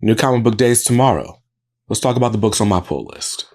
New comic book days tomorrow. Let's talk about the books on my pull list.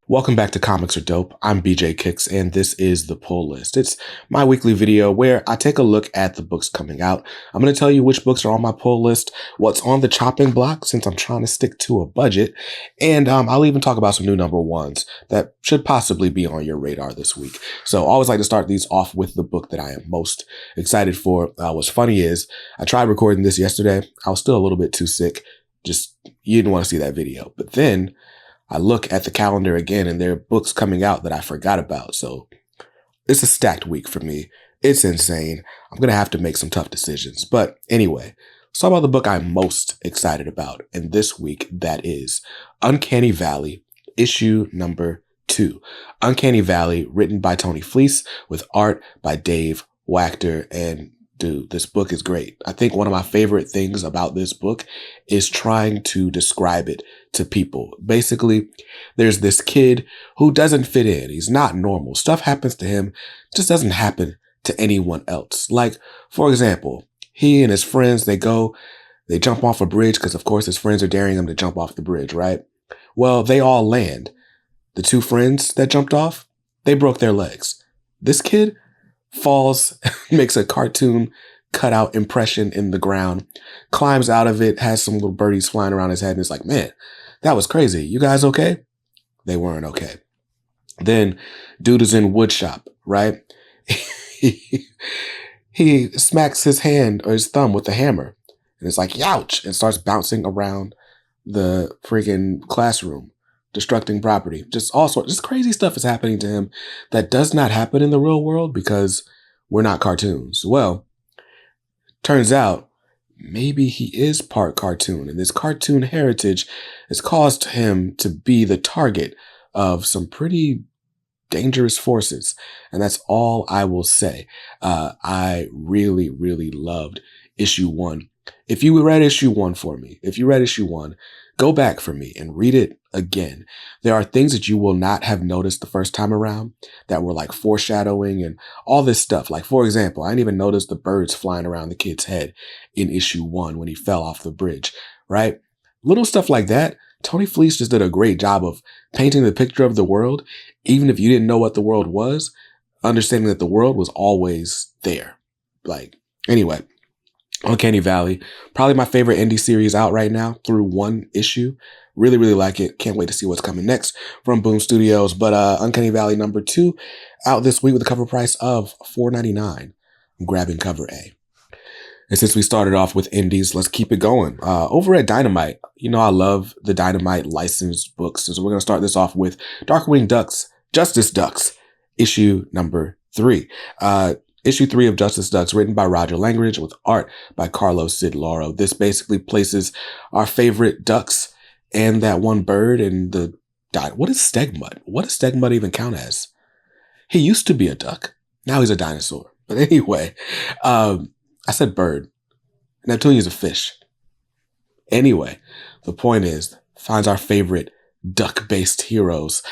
Welcome back to Comics Are Dope. I'm BJ Kicks, and this is the pull list. It's my weekly video where I take a look at the books coming out. I'm going to tell you which books are on my pull list, what's on the chopping block since I'm trying to stick to a budget, and I'll even talk about some new number ones that should possibly be on your radar this week. So I always like to start these off with the book that I am most excited for. What's funny is I tried recording this yesterday. I was still a little bit too sick. Just, you didn't want to see that video. But then I look at the calendar again and there are books coming out that I forgot about. So it's a stacked week for me. It's insane. I'm going to have to make some tough decisions. But anyway, let's talk about the book I'm most excited about. And this week, that is Uncanny Valley, issue number 2. Uncanny Valley, written by Tony Fleece with art by Dave Wachter. And dude, this book is great. I think one of my favorite things about this book is trying to describe it to people. Basically, there's this kid who doesn't fit in. He's not normal. Stuff happens to him, just doesn't happen to anyone else. Like, for example, he and his friends, they jump off a bridge because, of course, his friends are daring him to jump off the bridge, right? Well, they all land. The 2 friends that jumped off, they broke their legs. This kid falls, makes a cartoon cutout impression in the ground, climbs out of it, has some little birdies flying around his head, and it's like, man, that was crazy. You guys okay? They weren't okay. Then dude is in wood shop, right? he smacks his hand or his thumb with a hammer, and it's like, youch, and starts bouncing around the freaking classroom, destructing property. Just all sorts, just crazy stuff is happening to him that does not happen in the real world because we're not cartoons. Well, turns out maybe he is part cartoon, and this cartoon heritage has caused him to be the target of some pretty dangerous forces. And that's all I will say. I really, really loved issue 1. If you read issue 1 for me, go back for me and read it again. There are things that you will not have noticed the first time around that were like foreshadowing and all this stuff. Like, for example, I didn't even notice the birds flying around the kid's head in issue 1 when he fell off the bridge, right? Little stuff like that. Tony Fleece just did a great job of painting the picture of the world. Even if you didn't know what the world was, understanding that the world was always there. Like, anyway, Uncanny Valley, probably my favorite indie series out right now through 1 issue. Really, really like it. Can't wait to see what's coming next from Boom Studios. But Uncanny Valley number 2 out this week with a cover price of $4.99. I'm grabbing cover A. And since we started off with indies, let's keep it going. Over at Dynamite, you know I love the Dynamite licensed books. So we're going to start this off with Darkwing Ducks, Justice Ducks, issue number 3. Issue 3 of Justice Ducks, written by Roger Langridge with art by Carlos Sid Lauro. This basically places our favorite ducks and that one bird in the... What is Stegmut? What does Stegmut even count as? He used to be a duck. Now he's a dinosaur. But anyway, I said bird. Neptunia's a fish. Anyway, the point is, finds our favorite duck-based heroes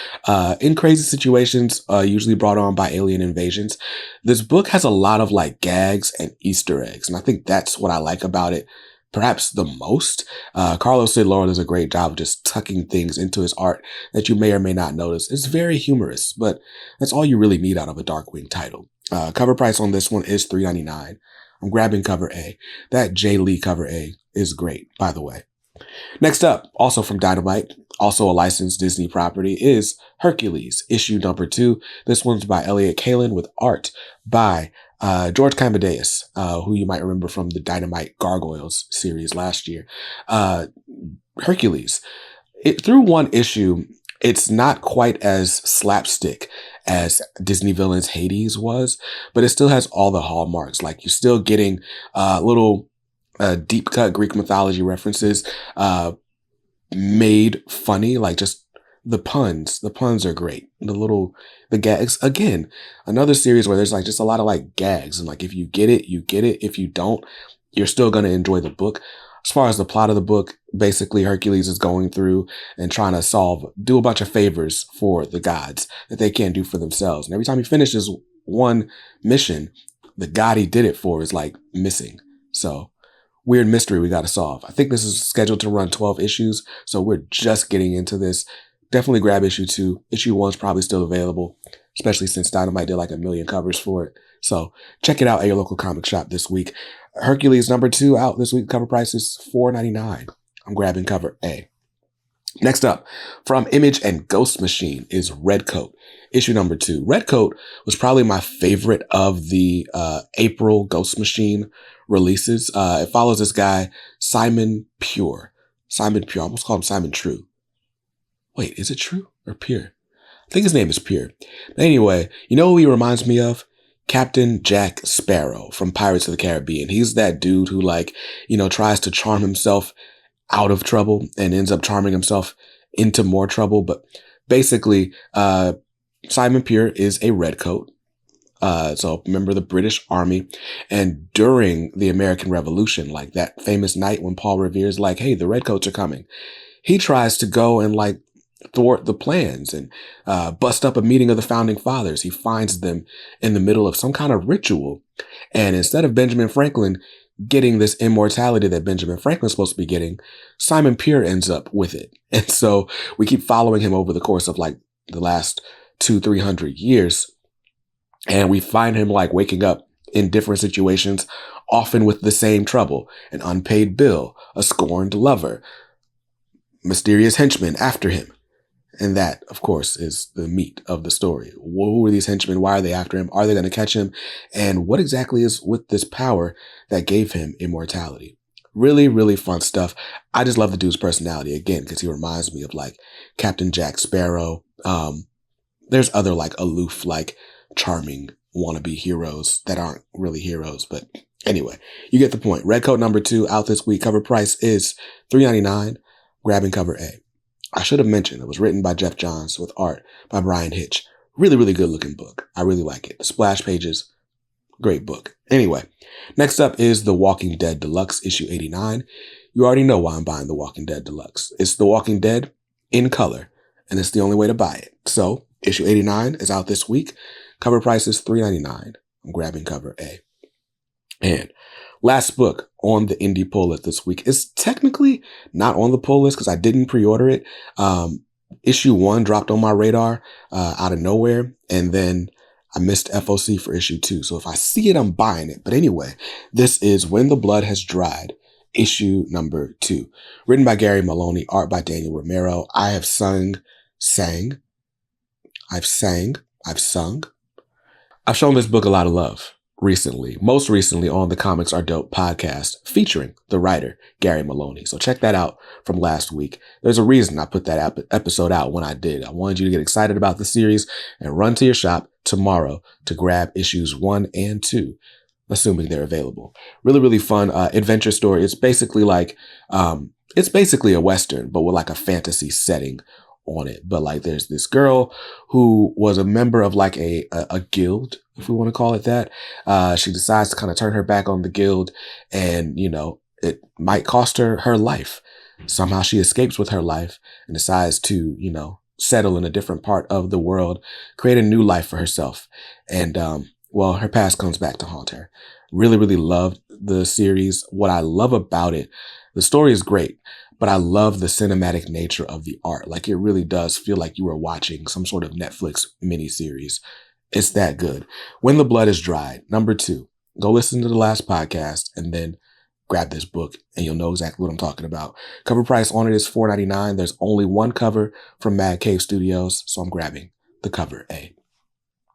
in crazy situations, usually brought on by alien invasions. This book has a lot of like gags and Easter eggs, and I think that's what I like about it perhaps the most. Carlos Sid Lauro does a great job of just tucking things into his art that you may or may not notice. It's very humorous, but that's all you really need out of a Darkwing title. Cover price on this one is $3.99. I'm grabbing cover A. That Jay Lee cover A is great, by the way. Next up, also from Dynamite, also a licensed Disney property, is Hercules, issue number 2. This one's by Elliot Kalin with art by George Camadeus, who you might remember from the Dynamite Gargoyles series last year. Hercules. Through 1 issue, it's not quite as slapstick as Disney Villains Hades was, but it still has all the hallmarks. Like, you're still getting little deep cut Greek mythology references made funny, like just the puns. The puns are great. The gags. Again, another series where there's like just a lot of like gags. And like, if you get it, you get it. If you don't, you're still going to enjoy the book. As far as the plot of the book, basically Hercules is going through and trying to do a bunch of favors for the gods that they can't do for themselves. And every time he finishes one mission, the god he did it for is like missing. So weird mystery we got to solve. I think this is scheduled to run 12 issues, so we're just getting into this. Definitely grab issue 2. Issue 1's probably still available, especially since Dynamite did like 1 million covers for it. So check it out at your local comic shop this week. Hercules number 2 out this week. Cover price is $4.99. I'm grabbing cover A. Next up, from Image and Ghost Machine is Redcoat, issue number 2. Redcoat was probably my favorite of the April Ghost Machine releases. It follows this guy, Simon Pure. Simon Pure. I almost called him Simon True. Wait, is it True or Pure? I think his name is Pure. But anyway, you know who he reminds me of? Captain Jack Sparrow from Pirates of the Caribbean. He's that dude who tries to charm himself out of trouble and ends up charming himself into more trouble. But basically, Simon Pure is a redcoat. So remember the British Army. And during the American Revolution, like that famous night when Paul Revere's like, hey, the redcoats are coming. He tries to go and thwart the plans and bust up a meeting of the founding fathers. He finds them in the middle of some kind of ritual. And instead of Benjamin Franklin getting this immortality that Benjamin Franklin's supposed to be getting, Simon Pure ends up with it. And so we keep following him over the course of the last 200-300 years. And we find him waking up in different situations, often with the same trouble: an unpaid bill, a scorned lover, mysterious henchmen after him. And that, of course, is the meat of the story. Who are these henchmen? Why are they after him? Are they going to catch him? And what exactly is with this power that gave him immortality? Really, really fun stuff. I just love the dude's personality, again, because he reminds me of Captain Jack Sparrow. There's other aloof, charming wannabe heroes that aren't really heroes. But anyway, you get the point. Redcoat number 2 out this week. Cover price is $3.99. Grabbing cover A. I should have mentioned it was written by Jeff Johns with art by Brian Hitch. Really, really good looking book. I really like it. The splash pages, great book. Anyway, next up is The Walking Dead Deluxe, issue 89. You already know why I'm buying The Walking Dead Deluxe. It's The Walking Dead in color, and it's the only way to buy it. So, issue 89 is out this week. Cover price is $3.99. I'm grabbing cover A. And last book on the indie pull list this week is technically not on the pull list because I didn't pre-order it. Issue 1 dropped on my radar out of nowhere, and then I missed FOC for issue 2. So if I see it, I'm buying it. But anyway, this is When the Blood Has Dried, issue number 2. Written by Gary Maloney, art by Daniel Romero. I've sung. I've shown this book a lot of love recently, most recently on the Comics Are Dope podcast featuring the writer Gary Maloney. So check that out from last week. There's a reason I put that episode out when I did. I wanted you to get excited about the series and run to your shop tomorrow to grab issues 1 and 2, assuming they're available. Really, really fun adventure story. It's basically a Western, but with a fantasy setting on it. But there's this girl who was a member of a guild, if we want to call it that. She decides to kind of turn her back on the guild, and it might cost her her life. Somehow she escapes with her life and decides to settle in a different part of the world, create a new life for herself. And her past comes back to haunt her. Really, really loved the series. What I love about it, the story is great, but I love the cinematic nature of the art. It really does feel like you are watching some sort of Netflix miniseries. It's that good. When the Blood Is Dried, number 2. Go listen to the last podcast and then grab this book and you'll know exactly what I'm talking about. Cover price on it is $4.99. There's only one cover from Mad Cave Studios, so I'm grabbing the cover A.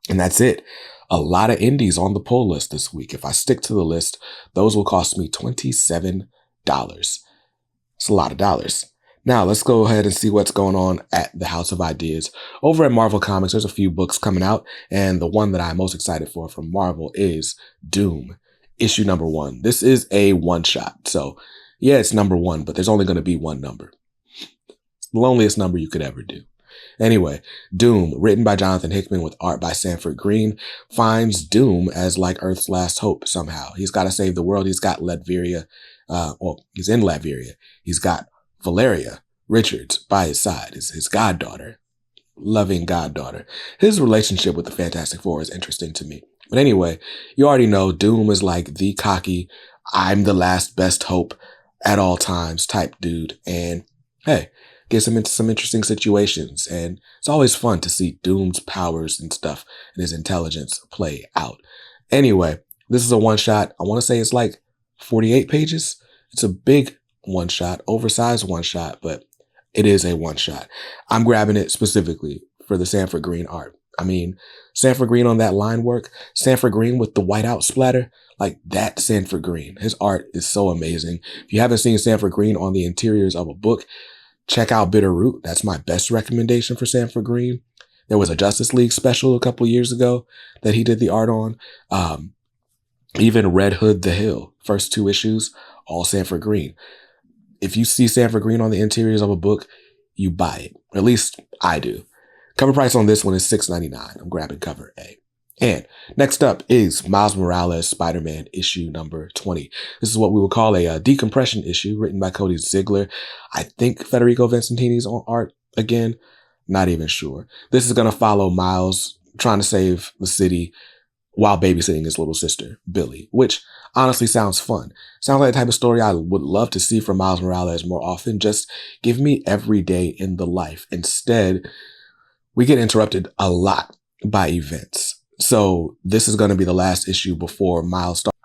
And that's it. A lot of indies on the pull list this week. If I stick to the list, those will cost me $27. It's a lot of dollars. Now let's go ahead and see what's going on at the House of Ideas. Over at Marvel Comics, there's a few books coming out, and the one that I'm most excited for from Marvel is Doom, issue number 1. This is a one-shot. So yeah, it's number 1, but there's only going to be one number. It's the loneliest number you could ever do. Anyway, Doom, written by Jonathan Hickman with art by Sanford Green, finds Doom as Earth's last hope somehow. He's got to save the world. He's got Latveria. He's in Latveria. He's got Valeria Richards by his side, his goddaughter, loving goddaughter. His relationship with the Fantastic Four is interesting to me. But anyway, you already know Doom is like the cocky, I'm the last best hope at all times type dude. And hey, gets him into some interesting situations. And it's always fun to see Doom's powers and stuff and his intelligence play out. Anyway, this is a one shot. I want to say it's like 48 pages. It's a big one shot, oversized one shot, but it is a one shot. I'm grabbing it specifically for the Sanford Green art. I mean, Sanford Green on that line work, Sanford Green with the whiteout splatter, like that Sanford Green. His art is so amazing. If you haven't seen Sanford Green on the interiors of a book, check out Bitter Root. That's my best recommendation for Sanford Green. There was a Justice League special a couple years ago that he did the art on. Even Red Hood the Hill, first 2 issues, all Sanford Green. If you see Sanford Green on the interiors of a book, you buy it. At least I do. Cover price on this one is $6.99. I'm grabbing cover A. And next up is Miles Morales Spider-Man issue number 20. This is what we would call a decompression issue written by Cody Ziegler. I think Federico Vincentini's on art again. Not even sure. This is going to follow Miles trying to save the city while babysitting his little sister, Billy, which honestly sounds fun. Sounds like the type of story I would love to see from Miles Morales more often. Just give me every day in the life. Instead, we get interrupted a lot by events. So this is going to be the last issue before Miles starts.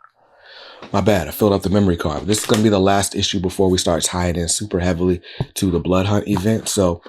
My bad, I filled up the memory card. This is going to be the last issue before we start tying in super heavily to the Blood Hunt event. So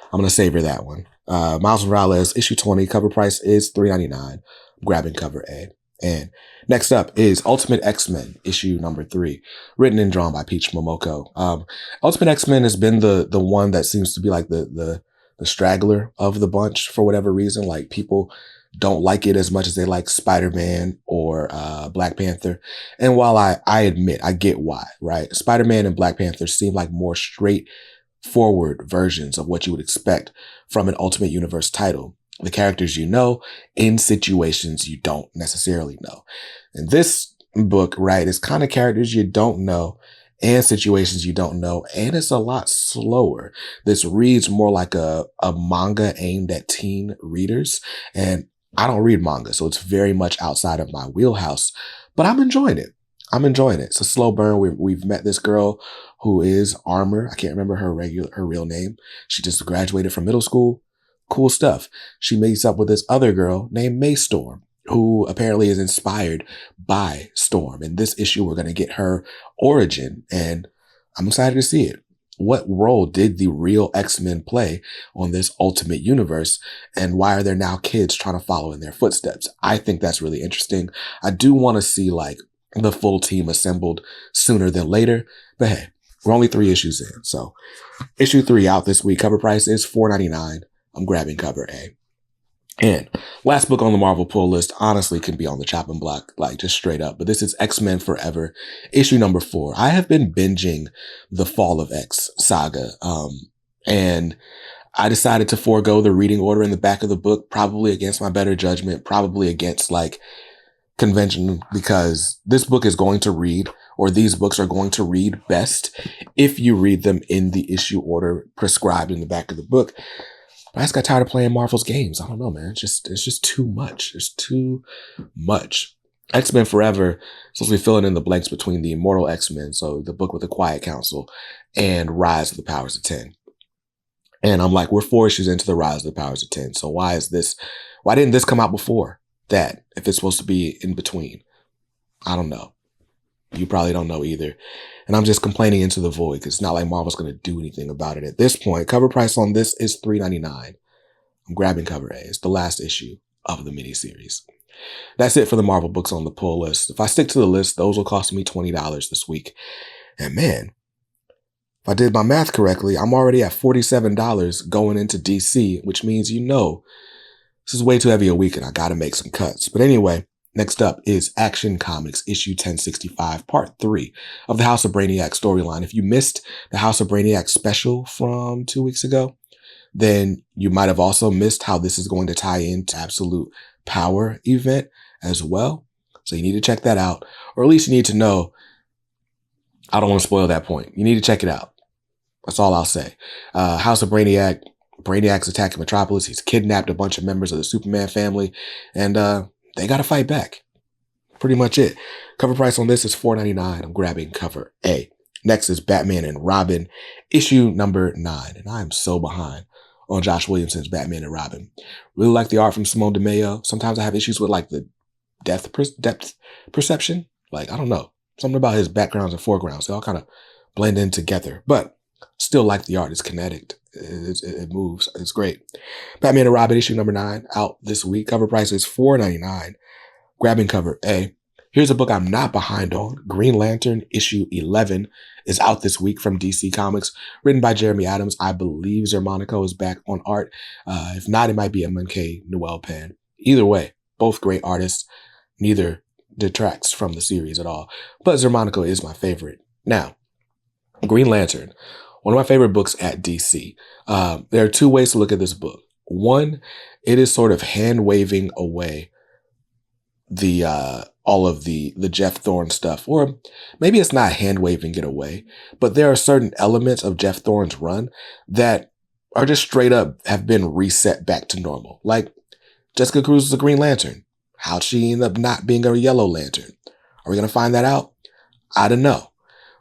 I'm going to savor that one. Miles Morales, issue 20, cover price is $3.99. Grabbing cover A. And next up is Ultimate X-Men, issue number 3, written and drawn by Peach Momoko. Ultimate X-Men has been the one that seems to be like the straggler of the bunch for whatever reason. Like, people don't like it as much as they like Spider-Man or Black Panther. And while I admit, I get why, right? Spider-Man and Black Panther seem like more straightforward versions of what you would expect from an Ultimate Universe title. The characters you know in situations you don't necessarily know. And this book, right, is kind of characters you don't know and situations you don't know. And it's a lot slower. This reads more like a manga aimed at teen readers. And I don't read manga, so it's very much outside of my wheelhouse, but I'm enjoying it. It's a slow burn. We've met this girl who is Armor. I can't remember her real name. She just graduated from middle school. Cool stuff. She meets up with this other girl named Maystorm, who apparently is inspired by Storm. In this issue, we're going to get her origin, and I'm excited to see it. What role did the real X-Men play on this Ultimate Universe, and why are there now kids trying to follow in their footsteps? I think that's really interesting. I do want to see like the full team assembled sooner than later, but hey, we're only 3 issues in. So issue 3 out this week. Cover price is $4.99. I'm grabbing cover A. And last book on the Marvel pull list honestly can be on the chopping block, like just straight up. But this is X-Men Forever, issue number 4. I have been binging the Fall of X saga. And I decided to forego the reading order in the back of the book, probably against my better judgment, probably against like convention, because this book is going to read, or these books are going to read best if you read them in the issue order prescribed in the back of the book. But I just got tired of playing Marvel's games. I don't know, man. It's just too much. It's too much. X-Men Forever is supposed to be filling in the blanks between the Immortal X-Men, so the book with the Quiet Council, and Rise of the Powers of 10. And I'm like, we're 4 issues into the Rise of the Powers of 10. So why didn't this come out before that if it's supposed to be in between? I don't know. You probably don't know either. And I'm just complaining into the void because it's not like Marvel's going to do anything about it at this point. Cover price on this is $3.99. I'm grabbing cover A. It's the last issue of the miniseries. That's it for the Marvel books on the pull list. If I stick to the list, those will cost me $20 this week. And man, if I did my math correctly, I'm already at $47 going into DC, which means this is way too heavy a week and I got to make some cuts. But anyway, next up is Action Comics issue 1065, part 3 of the House of Braniac storyline. If you missed the House of Braniac special from 2 weeks ago, then you might have also missed how this is going to tie into Absolute Power event as well. So you need to check that out, or at least you need to know. I don't want to spoil that point. You need to check it out. That's all I'll say. House of Brainiac's attacking Metropolis. He's kidnapped a bunch of members of the Superman family, and they got to fight back. Pretty much it. Cover price on this is $4.99. I'm grabbing cover A. Next is Batman and Robin, issue number 9. And I am so behind on Josh Williamson's Batman and Robin. Really like the art from Simone DeMeo. Sometimes I have issues with like the depth perception. Like, I don't know. Something about his backgrounds and foregrounds. They all kind of blend in together. But still like the art. It's kinetic. It moves. It's great. Batman and Robin, issue number 9, out this week. Cover price is $4.99. Grabbing cover A. Here's a book I'm not behind on. Green Lantern, issue 11, is out this week from DC Comics. Written by Jeremy Adams. I believe Zermanico is back on art. If not, it might be a Monkey Noel pen. Either way, both great artists. Neither detracts from the series at all. But Zermanico is my favorite. Now, Green Lantern, one of my favorite books at DC. There are two ways to look at this book. One, it is sort of hand-waving away the all of the Jeff Thorne stuff, or maybe it's not hand-waving it away, but there are certain elements of Jeff Thorne's run that are just straight up have been reset back to normal. Like Jessica Cruz is a Green Lantern. How'd she end up not being a Yellow Lantern? Are we going to find that out? I don't know.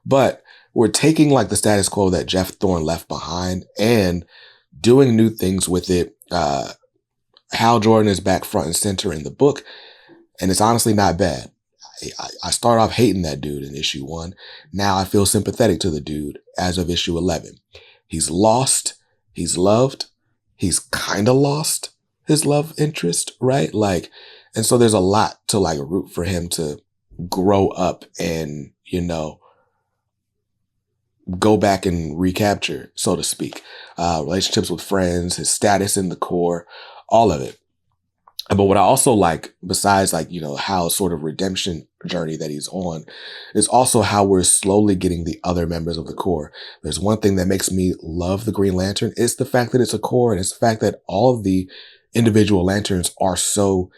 But we're taking like the status quo that Jeff Thorne left behind and doing new things with it. Hal Jordan is back front and center in the book. And it's honestly not bad. I start off hating that dude in issue 1. Now I feel sympathetic to the dude as of issue 11. He's lost. He's loved. He's kind of lost his love interest, right? Like, and so there's a lot to like root for him to grow up and, you know, go back and recapture, so to speak. Relationships with friends, his status in the Corps, all of it. But what I also like, besides like, you know, how sort of redemption journey that he's on, is also how we're slowly getting the other members of the Corps. There's one thing that makes me love the Green Lantern. It's the fact that it's a Corps, and it's the fact that all of the individual lanterns are so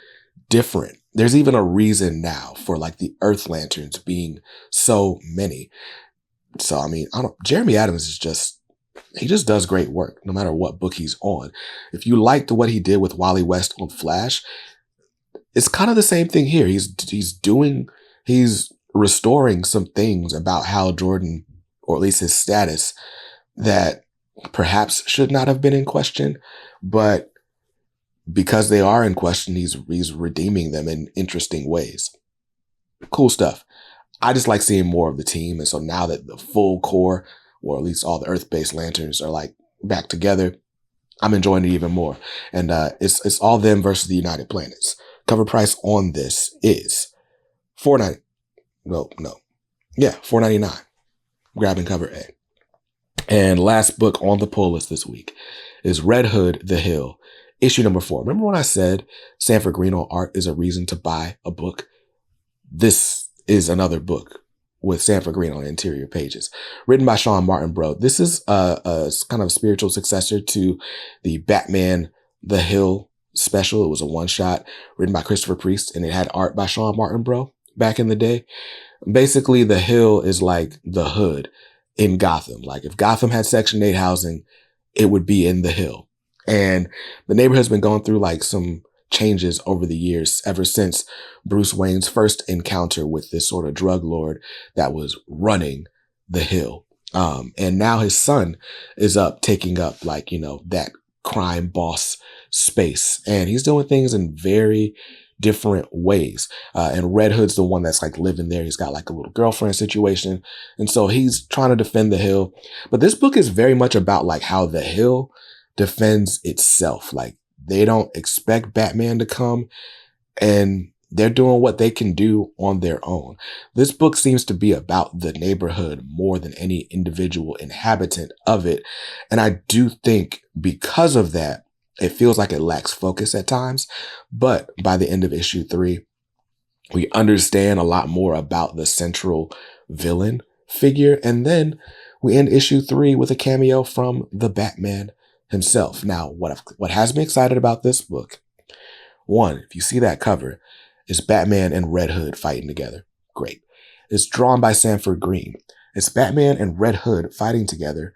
different. There's even a reason now for like the Earth Lanterns being so many. So, I mean, Jeremy Adams is he just does great work no matter what book he's on. If you liked what he did with Wally West on Flash, it's kind of the same thing here. He's restoring some things about Hal Jordan, or at least his status, that perhaps should not have been in question, but because they are in question, he's redeeming them in interesting ways. Cool stuff. I just like seeing more of the team. And so now that the full Corps, or at least all the Earth-based lanterns, are like back together, I'm enjoying it even more. And it's all them versus the United Planets. Cover price on this is $4.99. Grabbing cover A. And last book on the pull list this week is Red Hood, The Hill, issue number 4. Remember when I said Sanford Green on art is a reason to buy a book? This is another book with Sanford Green on interior pages. Written by Sean Martin, bro. This is a kind of spiritual successor to the Batman The Hill special. It was a one-shot written by Christopher Priest, and it had art by Sean Martin, bro, back in the day. Basically, The Hill is like the hood in Gotham. Like if Gotham had Section 8 housing, it would be in The Hill. And the neighborhood's been going through like some changes over the years, ever since Bruce Wayne's first encounter with this sort of drug lord that was running the Hill. And now his son is taking up like, you know, that crime boss space, and he's doing things in very different ways. And Red Hood's the one that's like living there. He's got like a little girlfriend situation. And so he's trying to defend the Hill. But this book is very much about like how the Hill defends itself. Like they don't expect Batman to come, and they're doing what they can do on their own. This book seems to be about the neighborhood more than any individual inhabitant of it. And I do think because of that, it feels like it lacks focus at times. But by the end of issue 3, we understand a lot more about the central villain figure. And then we end issue 3 with a cameo from the Batman himself. Now, what has me excited about this book, one, if you see that cover, is Batman and Red Hood fighting together. Great. It's drawn by Sanford Green. It's Batman and Red Hood fighting together,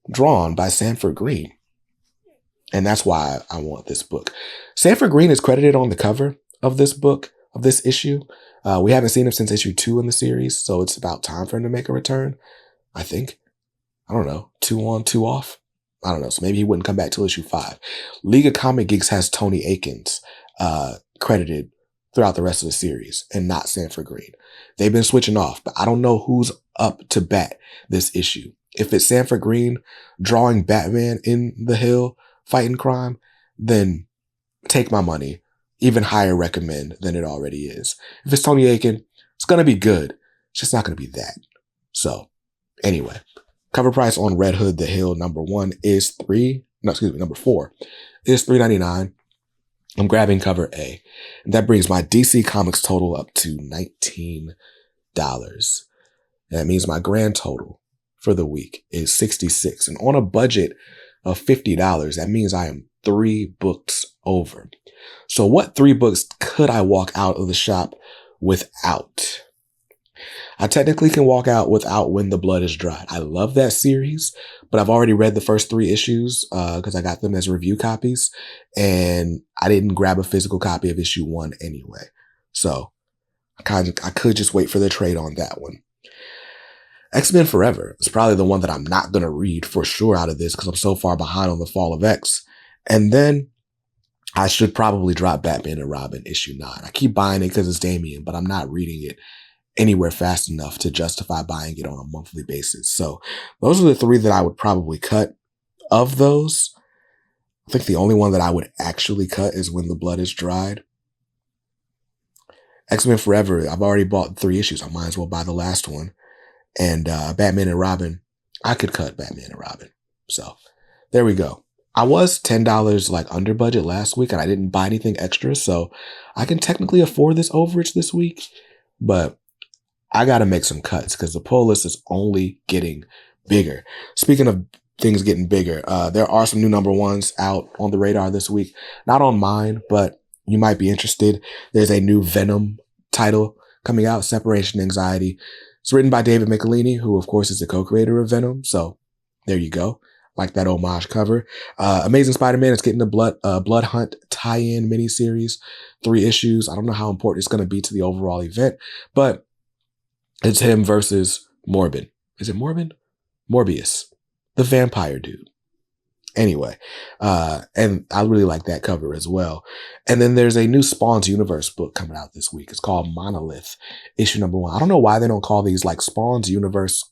drawn by Sanford Green. And that's why I want this book. Sanford Green is credited on the cover of this book, of this issue. We haven't seen him since issue 2 in the series, so it's about time for him to make a return, I think. I don't know, 2 on, 2 off? I don't know, so maybe he wouldn't come back till issue 5. League of Comic Geeks has Tony Akins credited throughout the rest of the series and not Sanford Green. They've been switching off, but I don't know who's up to bat this issue. If it's Sanford Green drawing Batman in the Hill fighting crime, then take my money. Even higher recommend than it already is. If it's Tony Aiken, it's going to be good. It's just not going to be that. So, anyway, cover price on Red Hood the Hill number 4 is $3.99. I'm grabbing cover A. And that brings my DC Comics total up to $19. And that means my grand total for the week is $66. And on a budget of $50, that means I am 3 books over. So what 3 books could I walk out of the shop without? I technically can walk out without When the Blood is Dried. I love that series, but I've already read the first 3 issues because I got them as review copies, and I didn't grab a physical copy of issue 1 anyway. So I could just wait for the trade on that one. X-Men Forever is probably the one that I'm not going to read for sure out of this because I'm so far behind on the Fall of X. And then I should probably drop Batman and Robin issue 9. I keep buying it because it's Damian, but I'm not reading it anywhere fast enough to justify buying it on a monthly basis. So those are the 3 that I would probably cut. Of those, I think the only one that I would actually cut is When the Blood is Dried. X-Men Forever, I've already bought 3 issues. I might as well buy the last one. And Batman and Robin, I could cut Batman and Robin. So there we go. I was $10 like under budget last week and I didn't buy anything extra. So I can technically afford this overage this week, but I got to make some cuts because the pull list is only getting bigger. Speaking of things getting bigger, there are some new number 1s out on the radar this week. Not on mine, but you might be interested. There's a new Venom title coming out, Separation Anxiety. It's written by David Michelinie, who of course is the co-creator of Venom. So there you go. Like that homage cover. Amazing Spider-Man is getting the Blood Hunt tie-in miniseries, 3 issues. I don't know how important it's going to be to the overall event, but it's him versus Morbin. Is it Morbin? Morbius, the vampire dude. Anyway, and I really like that cover as well. And then there's a new Spawn's Universe book coming out this week. It's called Monolith, issue number 1. I don't know why they don't call these like Spawn's Universe :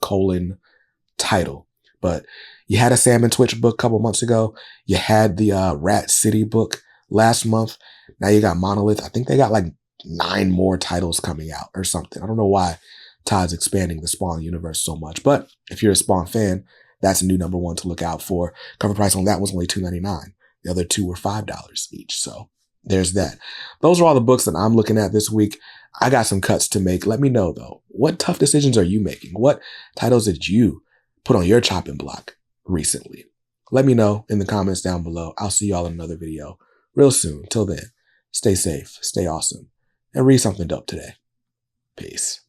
title, but you had a Sam and Twitch book a couple months ago. You had the Rat City book last month. Now you got Monolith. I think they got like 9 more titles coming out or something. I don't know why Todd's expanding the Spawn universe so much, but if you're a Spawn fan, that's a new number 1 to look out for. Cover price on that was only $2.99. The other 2 were $5 each. So there's that. Those are all the books that I'm looking at this week. I got some cuts to make. Let me know though. What tough decisions are you making? What titles did you put on your chopping block recently? Let me know in the comments down below. I'll see y'all in another video real soon. Till then, stay safe, stay awesome, and read something dope today. Peace.